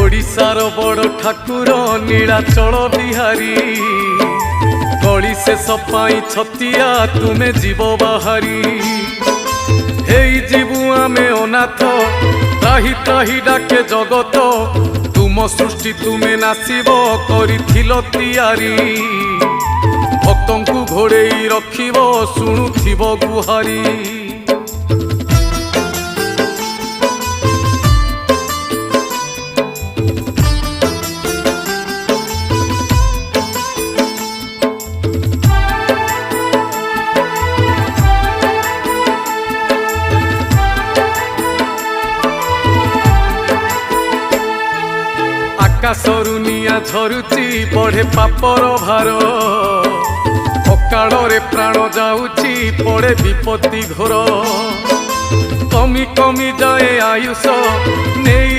ओडिशार बड़ ठाकुर नीलाचल बिहारी गली से सपाई छतिया तुमे जीव बाहारी हेई जीवु आमे अनाथ त्राही त्राही डाके जगत तुम सृष्टि तुमे नासिब करिथिल तियारी भक्तंकु घोड़ेई रखिब शुणुथिब गुहारी आकाशरु निया झरुची बढ़े पापर भार अकाଳରେ प्राण जाऊची पड़े विपत्ति घोर कमी कमी जाए आयुष नहीं